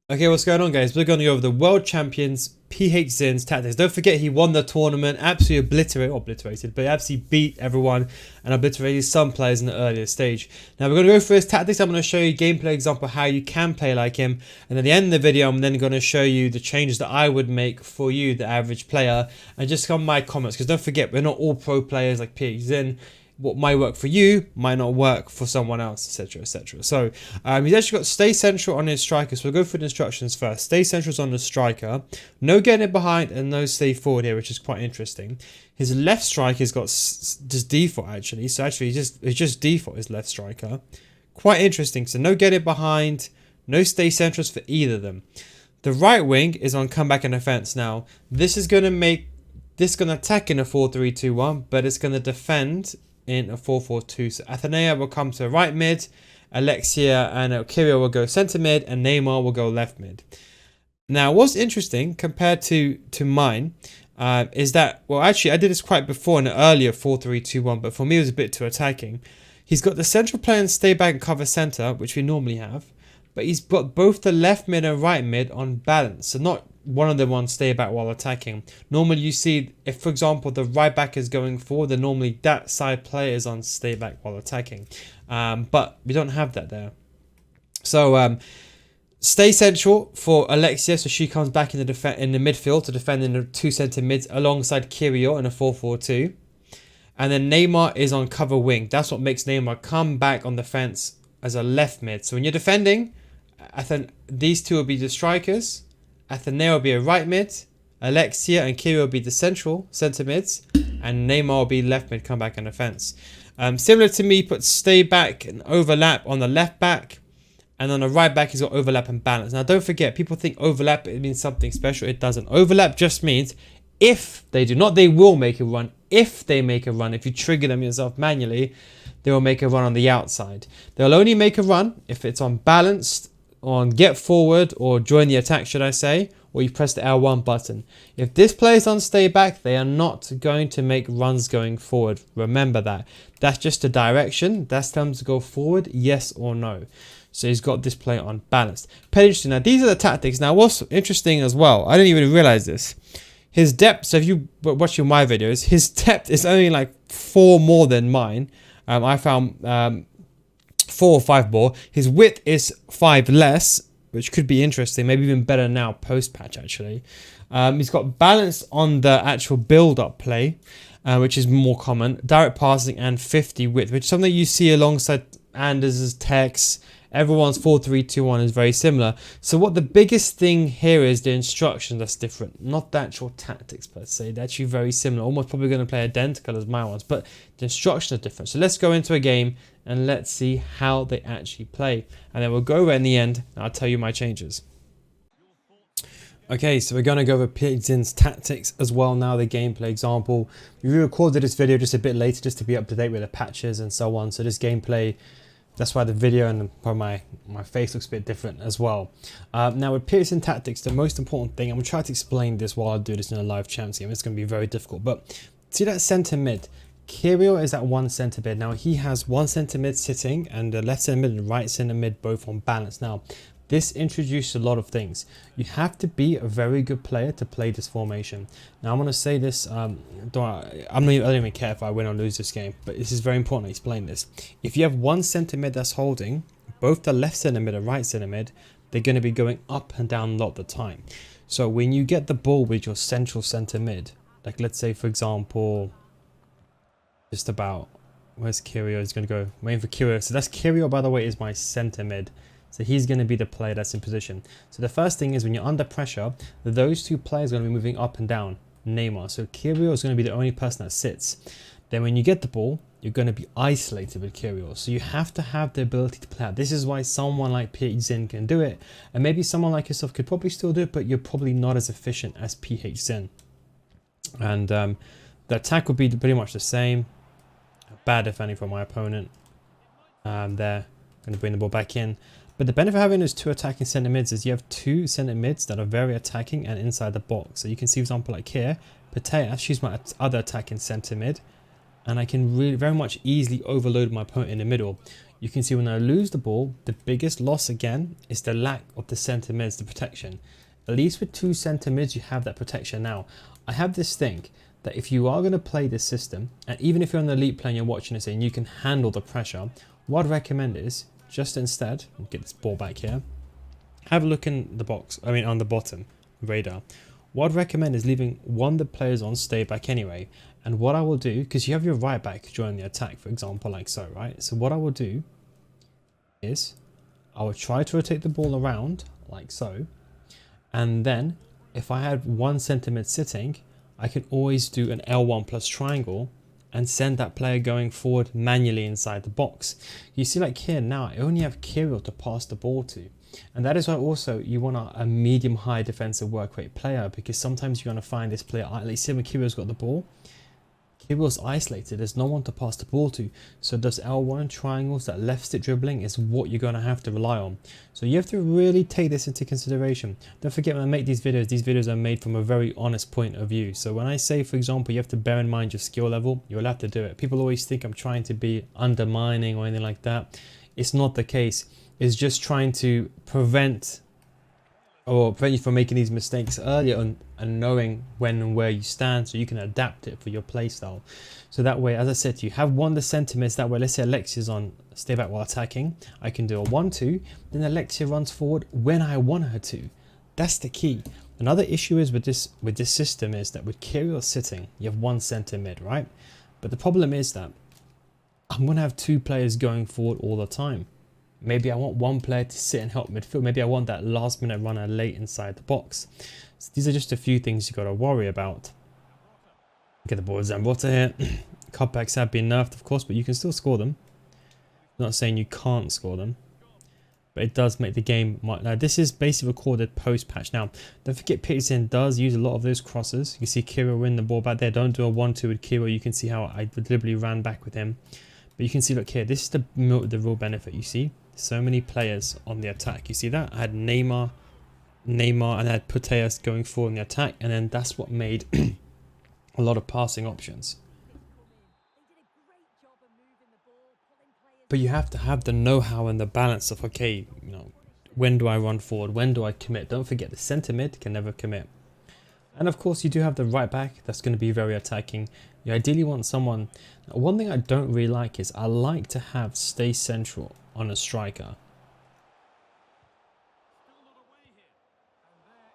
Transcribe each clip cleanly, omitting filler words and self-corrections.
Okay, what's going on, guys? We're going to go over the world champions PHzin's tactics. Don't forget, he won the tournament, absolutely obliterated, but he absolutely beat everyone and obliterated some players in the earlier stage. Now we're going to go through his tactics. I'm going to show you a gameplay example how you can play like him, and at the end of the video I'm then going to show you the changes that I would make for you, the average player, and just come my comments, because don't forget, we're not all pro players like PHzin. What might work for you might not work for someone else, etc, etc. So he's actually got stay central on his striker, so we'll go through the instructions first. Stay central is on the striker, no getting it behind, and no stay forward here, which is quite interesting. His left striker has got just default actually, so actually it's just default his left striker. Quite interesting. So no getting it behind, no stay centrals for either of them. The right wing is on comeback and defense. Now this is going to make this going to attack in a 4-3-2-1, but it's going to defend in a 4-4-2. So Athenea will come to right mid, Alexia and Kyriel will go centre mid, and Neymar will go left mid. Now what's interesting compared to mine is that, well, actually I did this quite before in an earlier 4-3-2-1, but for me it was a bit too attacking. He's got the central player and stay back and cover centre, which we normally have, but he's got both the left mid and right mid on balance, so not one of them on stay back while attacking. Normally you see, if for example the right back is going forward, then normally that side player is on stay back while attacking, but we don't have that there. So stay central for Alexia, so she comes back in the midfield to defend in the two centre mids alongside Kyriel in a 4-4-2, and then Neymar is on cover wing. That's what makes Neymar come back on the fence as a left mid. So when you're defending, I think these two will be the strikers. Athenea will be a right mid, Alexia and Kyriel will be the centre mids, and Neymar will be left mid, come back on defense. Similar to me, put stay back and overlap on the left back, and on the right back he's got overlap and balance. Now don't forget, people think overlap it means something special. It doesn't. Overlap just means if they do not, they will make a run. If they make a run, if you trigger them yourself manually, they will make a run on the outside. They'll only make a run if it's on balanced, on get forward, or join the attack, should I say, or you press the L1 button. If this player is on stay back, they are not going to make runs going forward. Remember that. That's just a direction. That's them to go forward, yes or no. So he's got this player on balanced. Pretty interesting. Now these are the tactics. Now what's interesting as well, I didn't even realize this. His depth, so if you watch my videos, his depth is only like 4 more than mine. I found 4 or 5 more. His width is 5 less, which could be interesting, maybe even better now post patch actually. He's got balance on the actual build up play, which is more common, direct passing, and 50 width, which is something you see alongside Anders' Tex. Everyone's 4-3-2-1 is very similar. So what the biggest thing here is the instruction that's different, not the actual tactics per se. They're actually very similar, almost probably going to play identical as my ones, but the instruction is different. So let's go into a game and let's see how they actually play, and then we'll go over in the end and I'll tell you my changes. Okay, so we're going to go over PHzin's tactics as well now, the gameplay example. We recorded this video just a bit later just to be up to date with the patches and so on, so this gameplay, that's why the video and probably my face looks a bit different as well. Now with PHzin tactics, the most important thing, I'm going to try to explain this while I do this in a live champs game. It's going to be very difficult, but see that centre mid? Kyriel is at one centre mid. Now he has one centre mid sitting and the left centre mid and right centre mid both on balance. Now this introduced a lot of things. You have to be a very good player to play this formation. Now I'm going to say this, I don't even care if I win or lose this game, but this is very important to explain this. If you have one centre mid that's holding, both the left centre mid and right centre mid, they're going to be going up and down a lot of the time. So when you get the ball with your central centre mid, like let's say for example, just about, where's Kyriel? He's going to go, waiting for Kyriel. So that's Kyriel, by the way, is my centre mid. So he's going to be the player that's in position. So the first thing is when you're under pressure, those two players are going to be moving up and down. Neymar. So Kyriel is going to be the only person that sits. Then when you get the ball, you're going to be isolated with Kyriel. So you have to have the ability to play out. This is why someone like PHzin can do it. And maybe someone like yourself could probably still do it, but you're probably not as efficient as PHzin. And the attack would be pretty much the same. Bad defending from my opponent. There, going to bring the ball back in. But the benefit of having those two attacking centre mids is you have two centre mids that are very attacking and inside the box. So you can see, for example, like here, Patea, she's my other attacking centre mid. And I can really very much easily overload my opponent in the middle. You can see when I lose the ball, the biggest loss again is the lack of the centre mids, the protection. At least with 2 centre mids, you have that protection now. I have this thing that if you are going to play this system, and even if you're an elite player and you're watching this and you can handle the pressure, what I'd recommend is just instead, get this ball back here, have a look in the box, on the bottom radar. What I'd recommend is leaving one of the players on stay back anyway. And what I will do, because you have your right back join the attack, for example, like so, right? So what I will do is I will try to rotate the ball around like so. And then if I had 1 centre mid sitting, I can always do an L1 plus triangle and send that player going forward manually inside the box. You see, like here now, I only have Kirill to pass the ball to. And that is why also you want a medium-high defensive work rate player, because sometimes you're going to find this player, at least when Kirill's got the ball, Kirill's isolated, there's no one to pass the ball to. So those L1 triangles, that left stick dribbling is what you're going to have to rely on. So you have to really take this into consideration. Don't forget, when I make these videos are made from a very honest point of view. So when I say, for example, you have to bear in mind your skill level, you're allowed to do it. People always think I'm trying to be undermining or anything like that. It's not the case. It's just trying to prevent you from making these mistakes earlier and knowing when and where you stand, so you can adapt it for your play style. So that way, as I said to you, have one of the centre mids. That way, let's say Alexia's on stay back while attacking, I can do a 1-2, then Alexia runs forward when I want her to. That's the key. Another issue is with this system is that with Kirill sitting, you have 1 centre mid, right? But the problem is that I'm going to have 2 players going forward all the time. Maybe I want 1 player to sit and help midfield. Maybe I want that last minute runner late inside the box. So these are just a few things you got to worry about. Get the ball with Zambrotta here. Cutbacks have been nerfed, of course, but you can still score them. I'm not saying you can't score them, but it does make the game. Now this is basically recorded post patch. Now don't forget, PHzin does use a lot of those crosses. You can see Kirill win the ball back there. Don't do a 1-2 with Kirill. You can see how I deliberately ran back with him. But you can see, look here, this is the real benefit. You see so many players on the attack. You see that? I had Neymar, and I had Puteas going forward in the attack, and then that's what made a lot of passing options. But you have to have the know-how and the balance of, okay, when do I run forward? When do I commit? Don't forget, the centre mid can never commit. And of course, you do have the right back that's going to be very attacking. You ideally want someone. One thing I don't really like is I like to have stay central on a striker.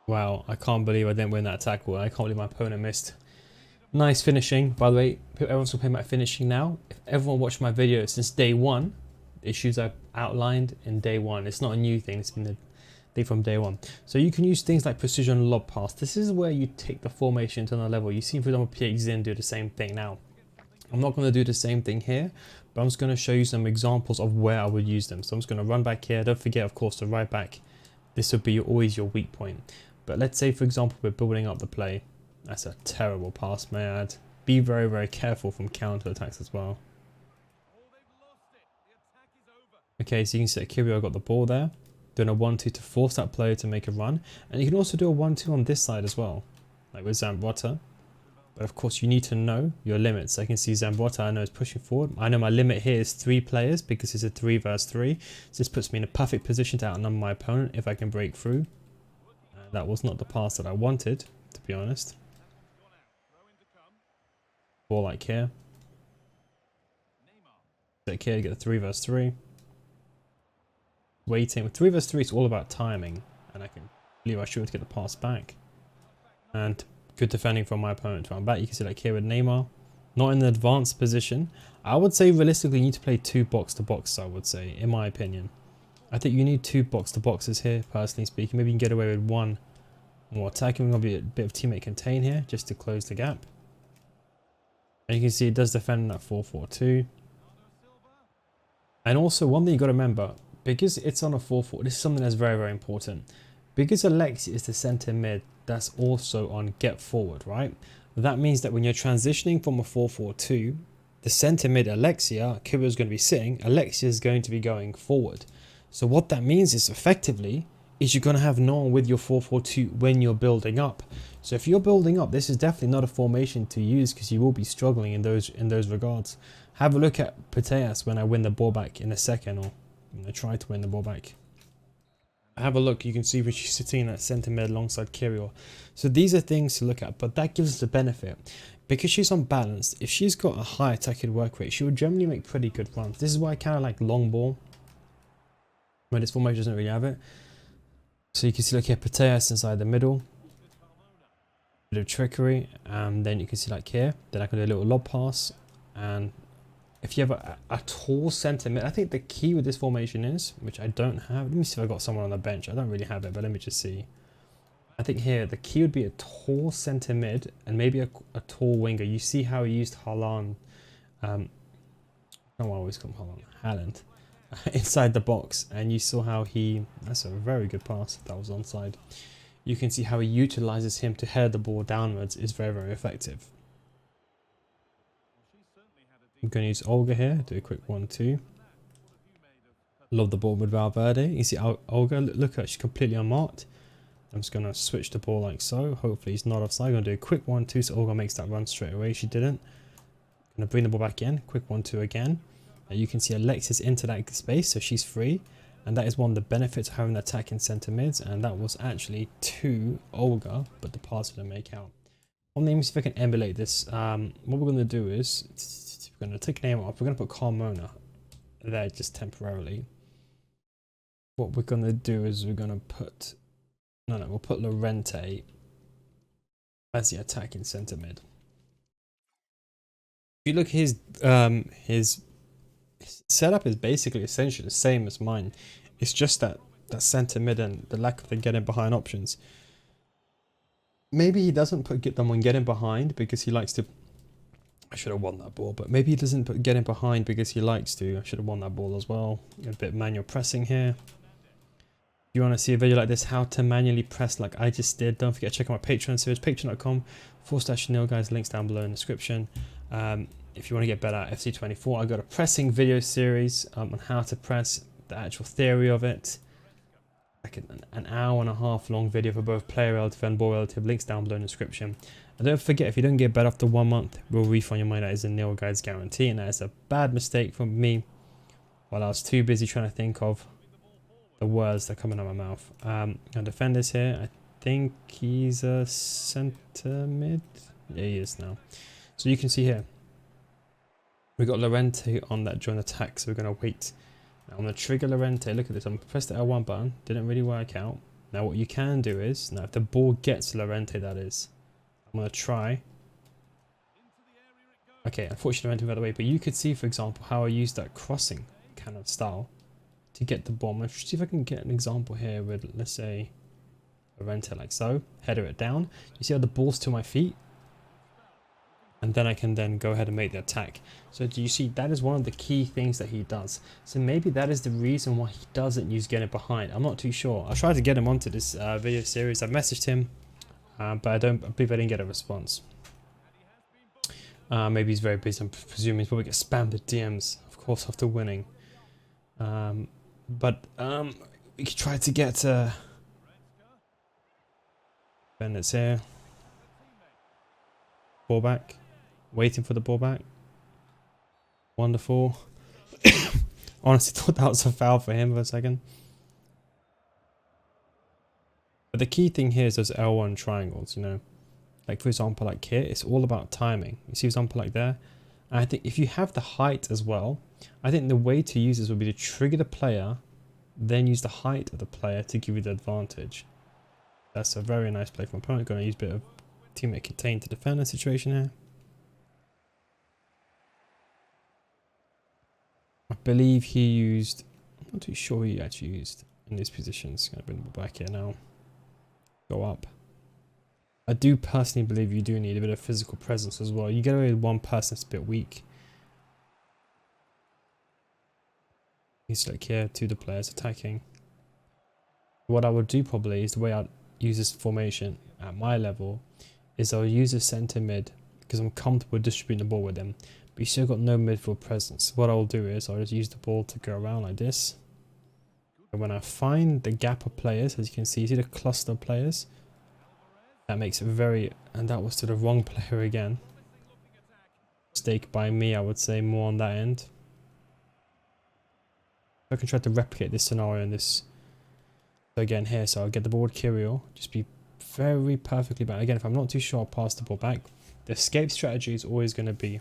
Wow, I can't believe I didn't win that tackle. I can't believe my opponent missed. Nice finishing. By the way, everyone's talking about finishing now. If everyone watched my video since day 1, the issues I've outlined in day 1. It's not a new thing. It's been the thing from day 1. So you can use things like precision lob pass. This is where you take the formation to another level. You see, for example, PHzin do the same thing. Now, I'm not going to do the same thing here, but I'm just going to show you some examples of where I would use them. So I'm just going to run back here. Don't forget, of course, the right back. This would be always your weak point. But let's say, for example, we're building up the play. That's a terrible pass, may I add. Be very, very careful from counter attacks as well. Okay, so you can see that Kirill got the ball there. Doing a 1-2 to force that player to make a run. And you can also do a 1-2 on this side as well, like with Zambrotta. But of course, you need to know your limits. I can see Zambrotta, I know, is pushing forward. I know my limit here is 3 players because it's a 3 versus 3. So this puts me in a perfect position to outnumber my opponent if I can break through. That was not the pass that I wanted, to be honest. Ball like here. Take here, get a 3 versus 3. Waiting. With 3 versus 3, it's all about timing. And I can believe I should to get the pass back. And good defending from my opponent to run back. You can see like here with Neymar. Not in the advanced position. I would say realistically you need to play 2 box-to-box, I would say, in my opinion. I think you need 2 box-to-boxes here, personally speaking. Maybe you can get away with 1 more attacking. We're going to be a bit of teammate contain here, just to close the gap. And you can see it does defend in that 4-4-2. And also, one thing you got to remember, because it's on a 4-4, this is something that's very, very important. Because Alexia is the centre mid, that's also on get forward, right? That means that when you're transitioning from a 4-4-2, the centre mid Alexia, Kirill is going to be sitting, Alexia is going to be going forward. So what that means is effectively, is you're going to have no one with your 4-4-2 when you're building up. So if you're building up, this is definitely not a formation to use because you will be struggling in those regards. Have a look at PHzin when I win the ball back in a second, or I try to win the ball back. Have a look, you can see when she's sitting at centre mid alongside Kirill. So these are things to look at, but that gives us the benefit. Because she's unbalanced, if she's got a high attacking work rate, she will generally make pretty good runs. This is why I kind of like long ball, when this formation doesn't really have it. So you can see like here, PHzin inside the middle. Bit of trickery, and then you can see like here, then I can do a little lob pass. And if you have a tall centre mid, I think the key with this formation is, which I don't have, let me see if I got someone on the bench. I don't really have it, but let me just see. I think here the key would be a tall centre mid and maybe a tall winger. You see how he used Haaland, I always call him Haaland, inside the box, and you saw how that's a very good pass, that was onside. You can see how he utilizes him to head the ball downwards is very, very effective. I'm going to use Olga here, do a quick 1-2. Love the ball with Valverde. You see Olga, look at her, she's completely unmarked. I'm just going to switch the ball like so. Hopefully he's not offside. I'm going to do a quick 1-2 so Olga makes that run straight away. She didn't. I'm going to bring the ball back in. Quick 1-2 again. You can see Alexis into that space, so she's free. And that is one of the benefits of having an attacking centre mids. And that was actually to Olga, but the pass didn't make out. Let me see if I can emulate this. What we're going to do is, we're going to take a name off. We're going to put Carmona there just temporarily. What we're going to do is we're going to put... No, we'll put Llorente as the attacking centre mid. If you look at his setup is basically essentially the same as mine. It's just that centre mid and the lack of the getting behind options. Maybe he doesn't get them on getting behind because he likes to... I should have won that ball, but maybe he doesn't put getting behind because he likes to. I should have won that ball as well. A bit of manual pressing here. If you want to see a video like this, how to manually press like I just did, don't forget to check out my Patreon series, patreon.com/Nil, guys, links down below in the description. If you want to get better at FC24, I got a pressing video series on how to press, the actual theory of it. Like an hour and a half long video for both player relative and ball relative, links down below in the description. And don't forget, if you don't get better after 1 month, we'll refund your money. That is a Nil guys guarantee, and that is a bad mistake from me while I was too busy trying to think of the words that are coming out of my mouth. Our defenders here, I think he's a centre mid. Yeah, he is now. So you can see here, we got Llorente on that joint attack, so we're going to wait. Now I'm going to trigger Llorente. Look at this, I'm going to press the L1 button, didn't really work out. Now what you can do is, now if the ball gets Llorente, that is, I'm going to try. Okay, unfortunately Llorente went away, but you could see, for example, how I used that crossing kind of style to get the ball. Let's see if I can get an example here with, let's say, Llorente like so, header it down. You see how the ball's to my feet? And then I can then go ahead and make the attack. So do you see, that is one of the key things that he does. So maybe that is the reason why he doesn't use getting behind. I'm not too sure. I tried to get him onto this video series. I messaged him, but I believe I didn't get a response. Maybe he's very busy. I'm presuming he's probably get spammed with DMs, of course, after winning. But we could try to get Bennett's here. Ball back. Waiting for the ball back. Wonderful. Honestly thought that was a foul for him for a second. But the key thing here is those L1 triangles, you know. Like for example, like here, it's all about timing. You see example like there? And I think if you have the height as well, I think the way to use this would be to trigger the player, then use the height of the player to give you the advantage. That's a very nice play from opponent. Going to use a bit of teammate contained to defend the situation here. I believe he used, I'm not too sure he actually used in these positions. Going to bring the ball back here now. Go up. I do personally believe you do need a bit of physical presence as well. You get away with one person that's a bit weak. He's like here, to the players attacking. What I would do probably is the way I'd use this formation at my level is I'll use a centre mid because I'm comfortable distributing the ball with them. But you still got no midfield presence. What I'll do is I'll just use the ball to go around like this. When I find the gap of players, as you can see the cluster of players, that makes it very, and that was to the wrong player again. Mistake by me, I would say, more on that end. I can try to replicate this scenario in this. So again here, so I'll get the ball with Kirill, just be very perfectly back. Again, if I'm not too sure, I'll pass the ball back. The escape strategy is always going to be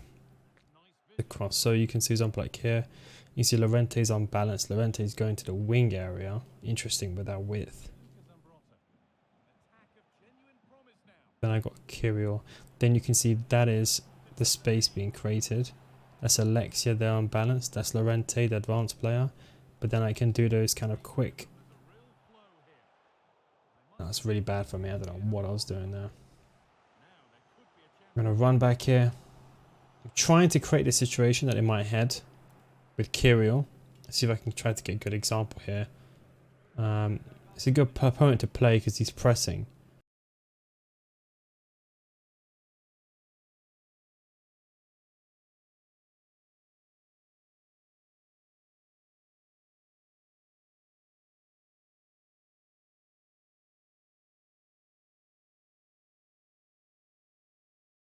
the cross. So you can see example like here, you see Llorente's unbalanced. Llorente's going to the wing area. Interesting with that width. Then I got Kirill. Then you can see that is the space being created. That's Alexia there unbalanced. That's Llorente, the advanced player. But then I can do those kind of quick. That's really bad for me. I don't know what I was doing there. I'm going to run back here. I'm trying to create the situation that in my head with Kirill. Let's see if I can try to get a good example here. It's a good opponent to play because he's pressing.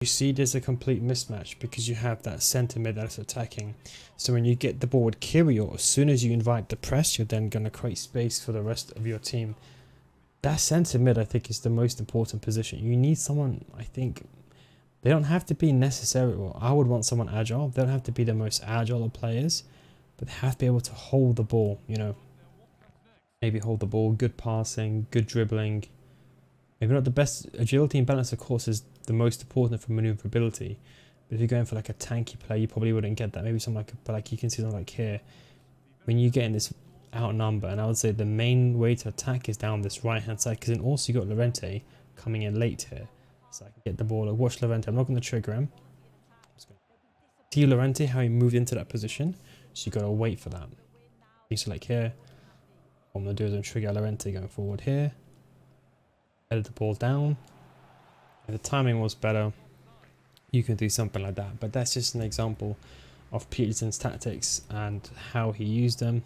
You see there's a complete mismatch because you have that centre mid that's attacking. So when you get the ball with Kirill, as soon as you invite the press, you're then going to create space for the rest of your team. That centre mid, I think, is the most important position. You need someone, I think, they don't have to be necessary. Well, I would want someone agile. They don't have to be the most agile of players, but they have to be able to hold the ball, you know. Maybe hold the ball, good passing, good dribbling. Maybe not the best. Agility and balance, of course, is the most important for maneuverability. But if you're going for like a tanky player, you probably wouldn't get that. Maybe something like, but like you can see something like here, when you get in this outnumber, and I would say the main way to attack is down this right hand side, because then also you got Llorente coming in late here, so I can get the ball. Watch Llorente. I'm not going to trigger him. See Llorente how he moved into that position, so you got to wait for that. So like here, what I'm going to do is trigger Llorente going forward here. Headed the ball down. If the timing was better, you can do something like that. But that's just an example of PHzin's tactics and how he used them.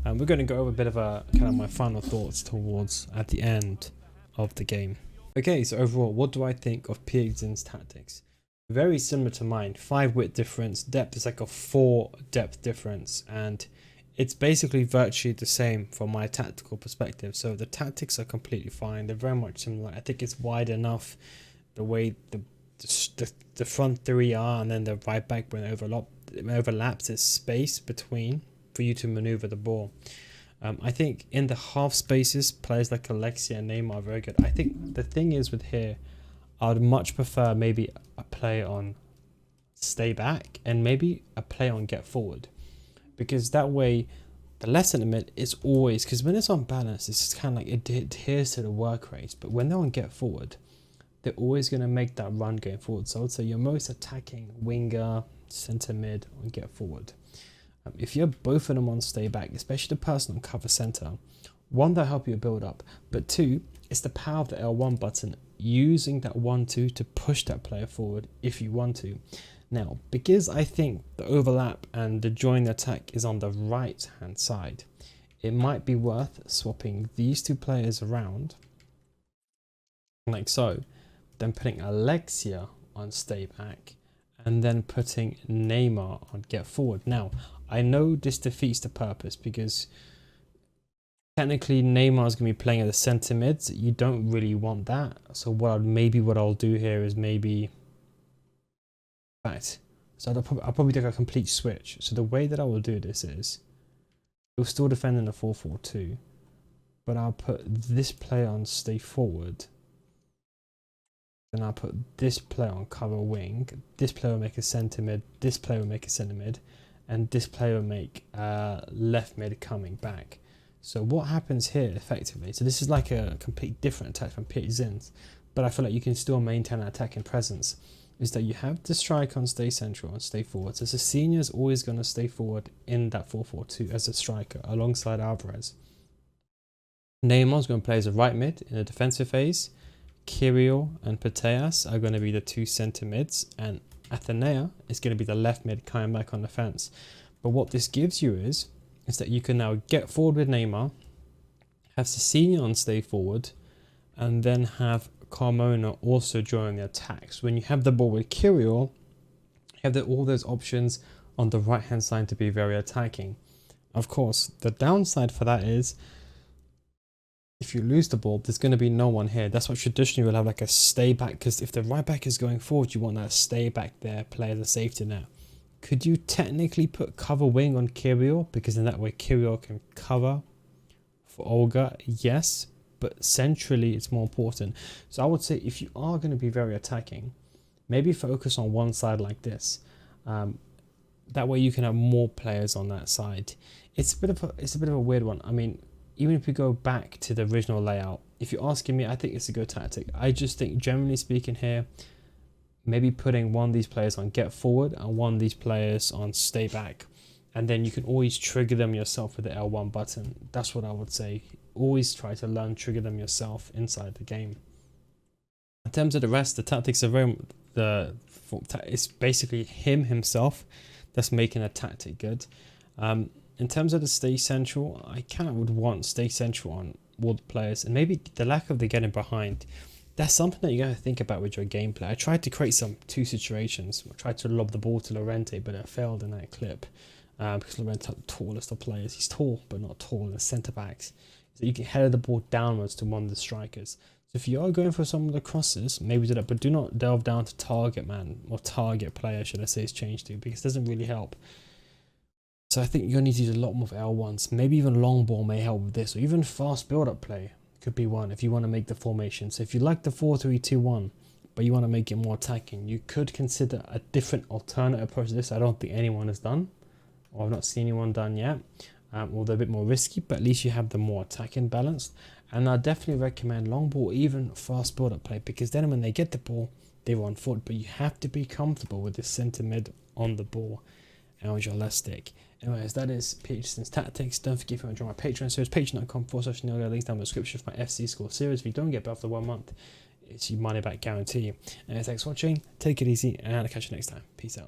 And we're going to go over a bit of a kind of my final thoughts towards at the end of the game. Okay, so overall, what do I think of PHzin's tactics? Very similar to mine. 5 width difference, depth is like a 4 depth difference, and it's basically virtually the same from my tactical perspective. So the tactics are completely fine. They're very much similar. I think it's wide enough the way the front 3 are, and then the right back when it overlaps, there's space between for you to maneuver the ball. I think in the half spaces, players like Alexia and Neymar are very good. I think the thing is with here, I would much prefer maybe a play on stay back and maybe a play on get forward. Because that way, the less limit is always, because when it's on balance, it's kind of like it adheres to the work rate. But when they're on get forward, they're always going to make that run going forward. So I would say your most attacking winger, centre mid, on get forward. If you have both of them on stay back, especially the person on cover centre, one, they'll help you build up. But 2, it's the power of the L1 button, using that 1-2 to push that player forward if you want to. Now, because I think the overlap and the join attack is on the right hand side, it might be worth swapping these 2 players around, like so, then putting Alexia on stay back, and then putting Neymar on get forward. Now, I know this defeats the purpose because technically Neymar is going to be playing at the centre mids. You don't really want that. So what I'll do here is maybe... Right, so I'll probably do a complete switch. So the way that I will do this is, we'll still defend in a 4-4-2, but I'll put this player on stay forward, then I'll put this player on cover wing, this player will make a centre mid, this player will make a centre mid, and this player will make left mid coming back. So what happens here effectively, so this is like a complete different attack from PHzin's, but I feel like you can still maintain an attacking presence, is that you have the striker on stay central and stay forward. So Senior is always going to stay forward in that 4-4-2 as a striker alongside Alvarez. Neymar's going to play as a right mid in the defensive phase. Kirill and Putellas are going to be the 2 centre mids, and Athenea is going to be the left mid coming back on defence. But what this gives you is that you can now get forward with Neymar, have Cecchini on stay forward, and then have Carmona also join the attacks. When you have the ball with Kirill, you have all those options on the right hand side to be very attacking. Of course, the downside for that is if you lose the ball, there's going to be no one here. That's why traditionally we'll have like a stay back, because if the right back is going forward, you want that stay back there, play as a safety net. Could you technically put cover wing on Kirill? Because in that way Kirill can cover for Olga, yes, but centrally it's more important. So I would say if you are going to be very attacking, maybe focus on one side like this. That way you can have more players on that side. It's a bit of a weird one. I mean, even if we go back to the original layout, if you're asking me, I think it's a good tactic. I just think, generally speaking here, maybe putting one of these players on get forward and one of these players on stay back. And then you can always trigger them yourself with the L1 button. That's what I would say. Always try to trigger them yourself inside the game. In terms of the rest, the tactics are very... it's basically himself that's making a tactic good. In terms of the stay central, I kind of would want stay central on all the players, and maybe the lack of the getting behind. That's something that you got to think about with your gameplay. I tried to create two situations. I tried to lob the ball to Llorente, but it failed in that clip because Llorente's the tallest of players. He's tall, but not tall in the centre backs. So you can head the ball downwards to one of the strikers. So if you are going for some of the crosses, maybe do that, but do not delve down to target man, or target player, should I say, it's changed to, because it doesn't really help. So I think you're going to need to use a lot more of L1s. Maybe even long ball may help with this, or even fast build-up play could be one if you want to make the formation. So if you like the 4-3-2-1, but you want to make it more attacking, you could consider a different alternate approach to this. I don't think anyone has done, or I've not seen anyone done yet. Although a bit more risky, but at least you have the more attacking balanced. And I definitely recommend long ball, even fast build-up play, because then when they get the ball, they run forward. But you have to be comfortable with the centre mid on the ball and with your left stick. Anyways, that is PHzin's tactics. Don't forget, if you want to join my Patreon series, patreon.com/Neil, links down in the description for my FC School Series. If you don't get it after 1 month, it's your money back guarantee. And thanks for watching. Take it easy, and I'll catch you next time. Peace out.